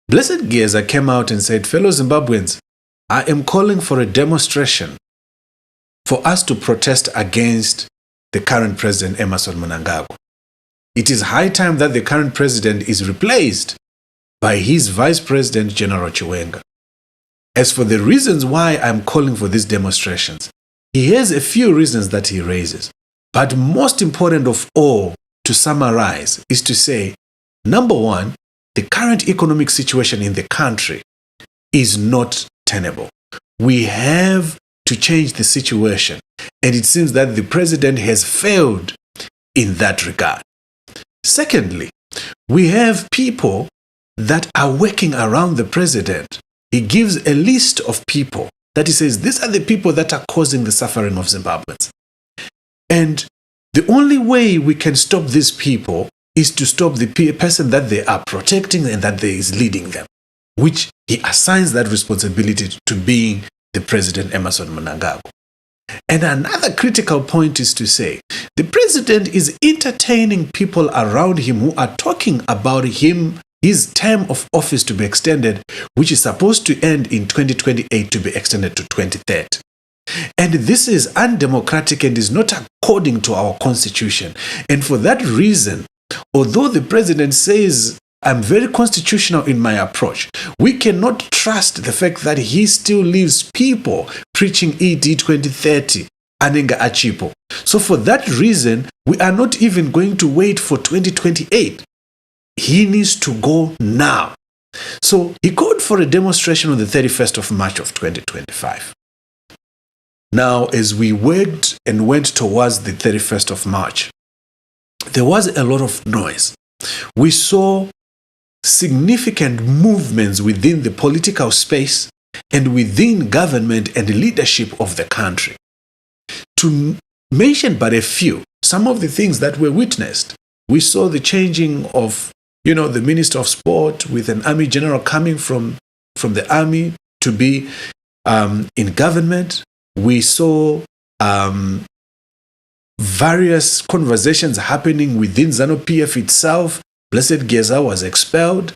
Blessed Geza came out and said, fellow Zimbabweans, I am calling for a demonstration for us to protest against the current president, Emmerson Mnangagwa. It is high time that the current president is replaced by his vice president, General Chiwenga. As for the reasons why I'm calling for these demonstrations, he has a few reasons that he raises. But most important of all, to summarize, is to say, number one, the current economic situation in the country is not tenable. We have to change the situation, and it seems that the president has failed in that regard. Secondly, we have people that are working around the president. He gives a list of people that he says, these are the people that are causing the suffering of Zimbabweans. And the only way we can stop these people is to stop the person that they are protecting and that they is leading them, which he assigns that responsibility to being the president, Emmerson Mnangagwa. And another critical point is to say, the president is entertaining people around him who are talking about his term of office to be extended, which is supposed to end in 2028 to be extended to 2030. And this is undemocratic and is not according to our constitution. And for that reason, although the president says, I'm very constitutional in my approach, we cannot trust the fact that he still leaves people preaching ED 2030, Anenga Achipo. So for that reason, we are not even going to wait for 2028. He needs to go now. So he called for a demonstration on the 31st of March of 2025. Now, as we worked and went towards the 31st of March, there was a lot of noise. We saw significant movements within the political space and within government and the leadership of the country. To mention but a few, some of the things that were witnessed, we saw the changing of, the Minister of Sport with an Army General coming from the Army to be in government. We saw various conversations happening within ZANU-PF itself. Blessed Geza was expelled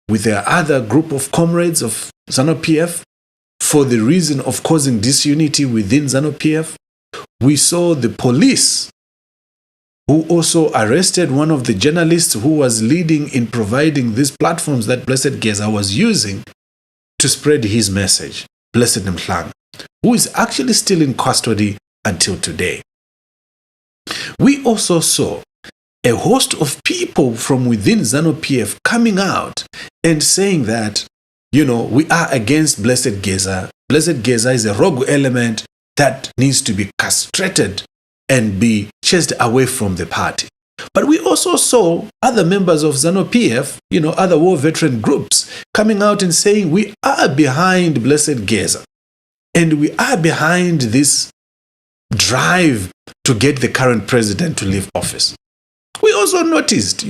with their other group of comrades of ZANU-PF for the reason of causing disunity within ZANU-PF. We saw the police who also arrested one of the journalists who was leading in providing these platforms that Blessed Geza was using to spread his message, Blessed Mnangagwa, who is actually still in custody until today. We also saw a host of people from within ZANU-PF coming out and saying that, we are against Blessed Geza. Blessed Geza is a rogue element that needs to be castrated and be chased away from the party. But we also saw other members of ZANU-PF, other war veteran groups coming out and saying, we are behind Blessed Geza. And we are behind this drive to get the current president to leave office. We also noticed,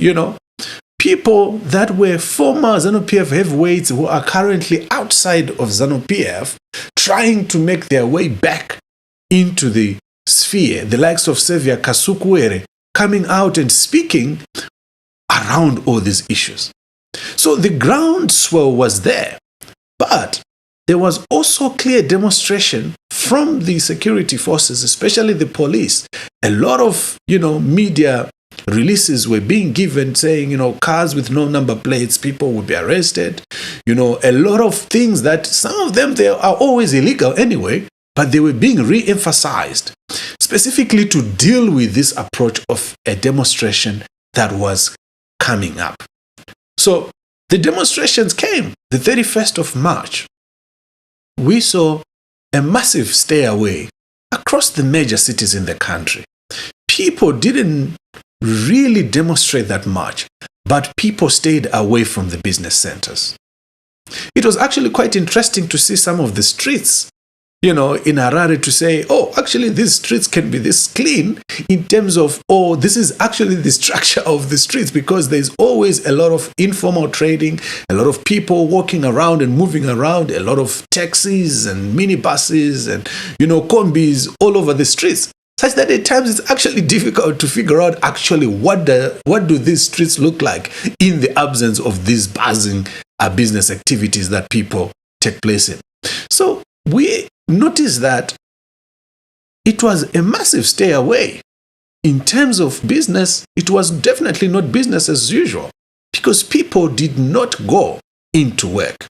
people that were former ZANU-PF heavyweights who are currently outside of ZANU-PF trying to make their way back into the sphere, the likes of Xavier Kasukuwere coming out and speaking around all these issues. So the groundswell was there, but there was also clear demonstration from the security forces, especially the police. A lot of, media releases were being given saying, cars with no number plates, people would be arrested. A lot of things that some of them, they are always illegal anyway, but they were being re-emphasized specifically to deal with this approach of a demonstration that was coming up. So the demonstrations came the 31st of March. We saw a massive stay away across the major cities in the country. People didn't really demonstrate that much, but people stayed away from the business centers. It was actually quite interesting to see some of the streets, in Harare to say, actually these streets can be this clean in terms of, this is actually the structure of the streets, because there's always a lot of informal trading, a lot of people walking around and moving around, a lot of taxis and minibuses and, combis all over the streets, such that at times it's actually difficult to figure out actually what do these streets look like in the absence of this buzzing business activities that people take place in. So we notice that it was a massive stay away. In terms of business, it was definitely not business as usual because people did not go into work.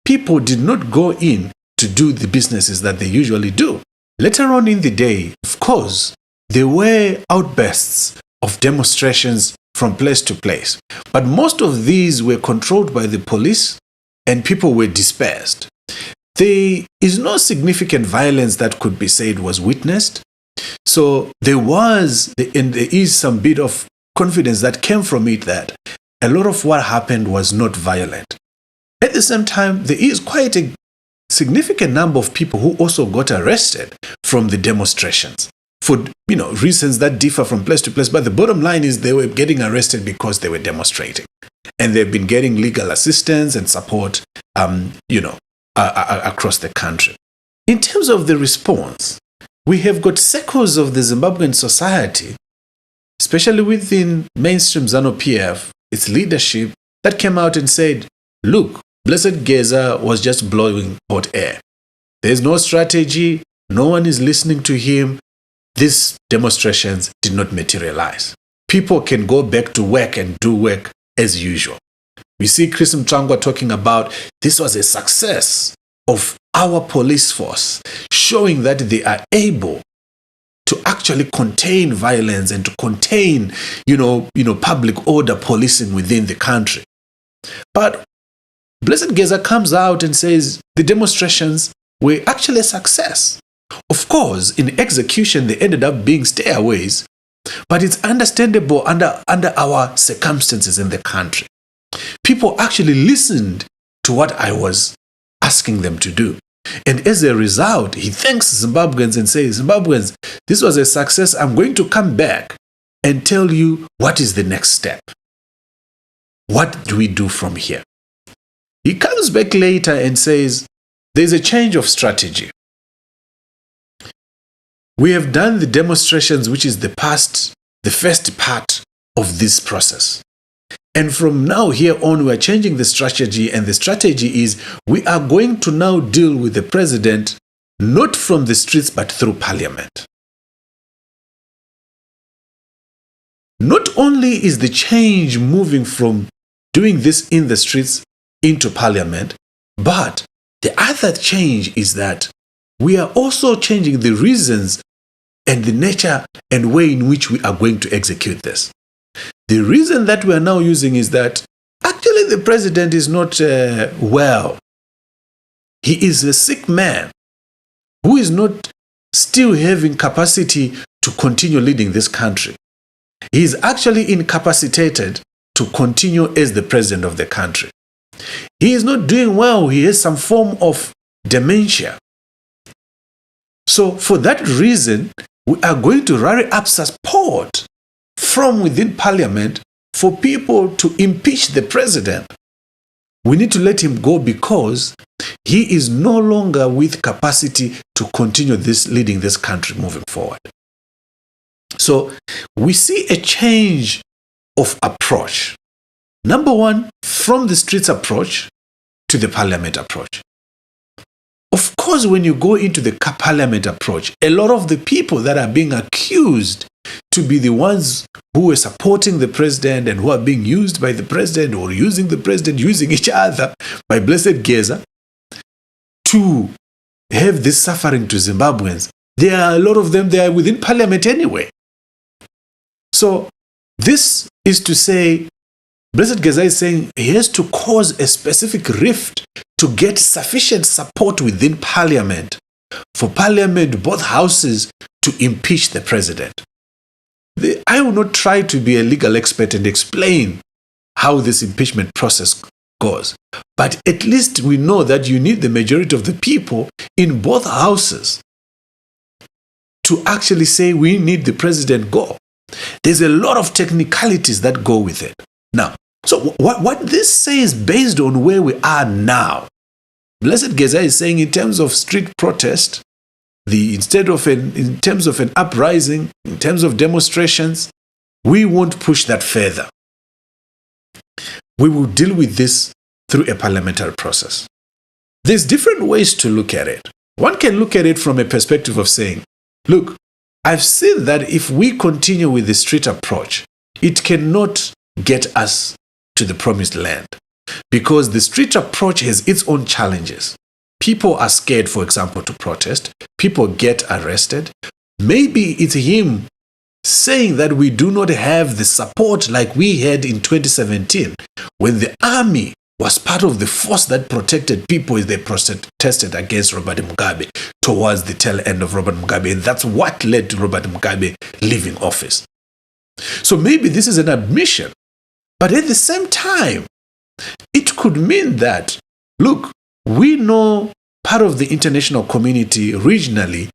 People did not go in to do the businesses that they usually do. Later on in the day, of course, there were outbursts of demonstrations from place to place, but most of these were controlled by the police and people were dispersed. There is no significant violence that could be said was witnessed. So there is some bit of confidence that came from it that a lot of what happened was not violent. At the same time, there is quite a significant number of people who also got arrested from the demonstrations for reasons that differ from place to place. But the bottom line is they were getting arrested because they were demonstrating, and they've been getting legal assistance and support, across the country. In terms of the response, we have got circles of the Zimbabwean society, especially within mainstream ZANU-PF, its leadership, that came out and said, look, Blessed Geza was just blowing hot air. There's no strategy. No one is listening to him. These demonstrations did not materialize. People can go back to work and do work as usual. We see Chris Mnangagwa talking about this was a success of our police force, showing that they are able to actually contain violence and to contain, public order policing within the country. But Blessed Geza comes out and says the demonstrations were actually a success. Of course, in execution, they ended up being stayaways, but it's understandable under our circumstances in the country. People actually listened to what I was asking them to do. And as a result, he thanks Zimbabweans and says, Zimbabweans, this was a success. I'm going to come back and tell you what is the next step. What do we do from here? He comes back later and says, there's a change of strategy. We have done the demonstrations, which is the first part of this process. And from now here on, we are changing the strategy, and the strategy is we are going to now deal with the president, not from the streets, but through parliament. Not only is the change moving from doing this in the streets into parliament, but the other change is that we are also changing the reasons and the nature and way in which we are going to execute this. The reason that we are now using is that actually the president is not well. He is a sick man who is not still having capacity to continue leading this country. He is actually incapacitated to continue as the president of the country. He is not doing well. He has some form of dementia. So for that reason, we are going to rally up support from within parliament for people to impeach the president. We need to let him go because he is no longer with capacity to continue leading this country moving forward. So we see a change of approach. Number one, from the streets approach to the parliament approach. Of course, when you go into the parliament approach, a lot of the people that are being accused to be the ones who are supporting the president and who are being used by the president or using the president, using each other by Blessed Geza to have this suffering to Zimbabweans, there are a lot of them, they are within parliament anyway. So this is to say, Blessed Geza is saying he has to cause a specific rift to get sufficient support within parliament for parliament, both houses, to impeach the president. I will not try to be a legal expert and explain how this impeachment process goes, but at least we know that you need the majority of the people in both houses to actually say we need the president go. There's a lot of technicalities that go with it. Now, so what this says based on where we are now, Blessed Geza is saying in terms of street protest, in terms of an uprising, in terms of demonstrations, we won't push that further. We will deal with this through a parliamentary process. There's different ways to look at it. One can look at it from a perspective of saying, look, I've seen that if we continue with the street approach, it cannot get us to the promised land because the street approach has its own challenges. People are scared, for example, to protest. People get arrested. Maybe it's him saying that we do not have the support like we had in 2017 when the army was part of the force that protected people as they protested against Robert Mugabe towards the tail end of Robert Mugabe. And that's what led to Robert Mugabe leaving office. So maybe this is an admission. But at the same time, it could mean that, look, we know part of the international community regionally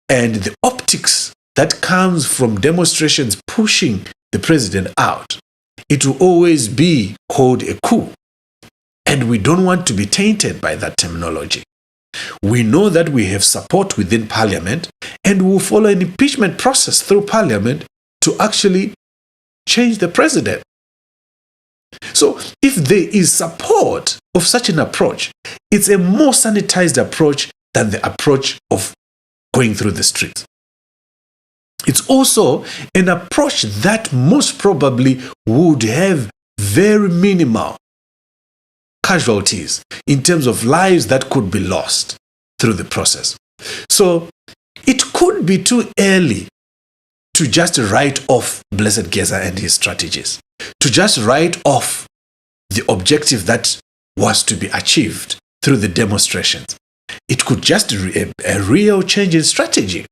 and the optics that comes from demonstrations pushing the president out. It will always be called a coup. And we don't want to be tainted by that terminology. We know that we have support within Parliament and we will follow an impeachment process through Parliament to actually change the president. So if there is support of such an approach, it's a more sanitized approach than the approach of going through the streets. It's also an approach that most probably would have very minimal casualties in terms of lives that could be lost through the process. So it could be too early to just write off Blessed Geza and his strategies, to just write off the objective that was to be achieved through the demonstrations. It could just be a real change in strategy.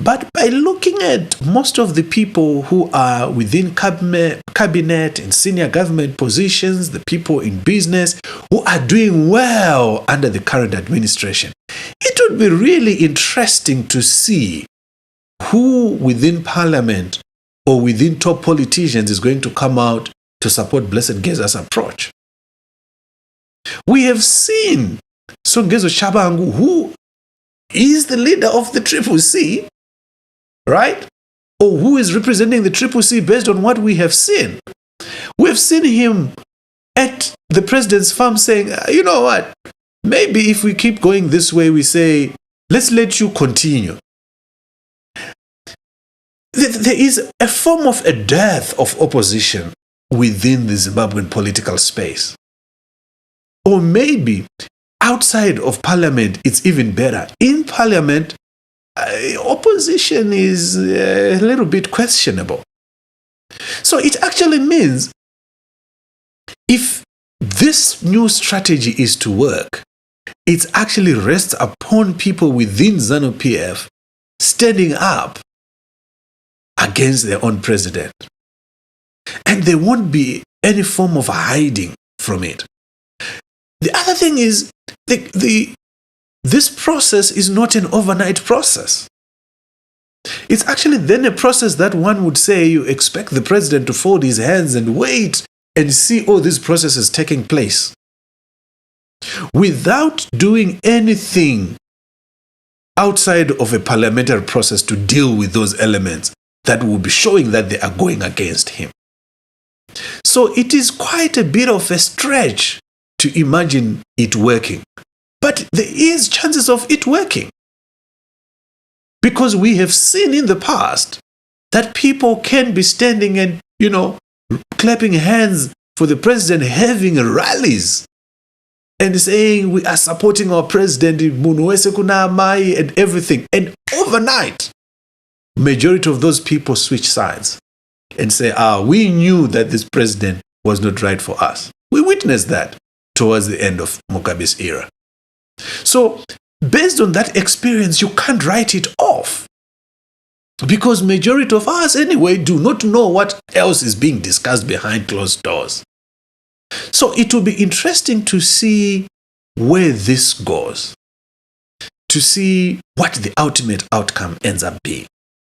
But by looking at most of the people who are within cabinet and senior government positions, the people in business who are doing well under the current administration, it would be really interesting to see who within Parliament or within top politicians is going to come out to support Blessed Geza's approach. We have seen Songezo Shabangu, who is the leader of the CCC, right? Or who is representing the CCC based on what we have seen. We've seen him at the president's farm saying, you know what, maybe if we keep going this way, we say, let's let you continue. There is a form of a dearth of opposition within the Zimbabwean political space. Or maybe outside of Parliament, it's even better. In Parliament, opposition is a little bit questionable. So it actually means if this new strategy is to work, it actually rests upon people within ZANU-PF standing up against their own president. And there won't be any form of hiding from it. The other thing is, this process is not an overnight process. It's actually then a process that one would say you expect the president to fold his hands and wait and see all these processes taking place without doing anything outside of a parliamentary process to deal with those elements that will be showing that they are going against him. So it is quite a bit of a stretch to imagine it working. But there is chances of it working. Because we have seen in the past that people can be standing and, clapping hands for the president, having rallies and saying we are supporting our president, and everything. And overnight, majority of those people switch sides and say, we knew that this president was not right for us. We witnessed that towards the end of Mugabe's era. So, based on that experience, you can't write it off. Because majority of us, anyway, do not know what else is being discussed behind closed doors. So, it will be interesting to see where this goes, to see what the ultimate outcome ends up being.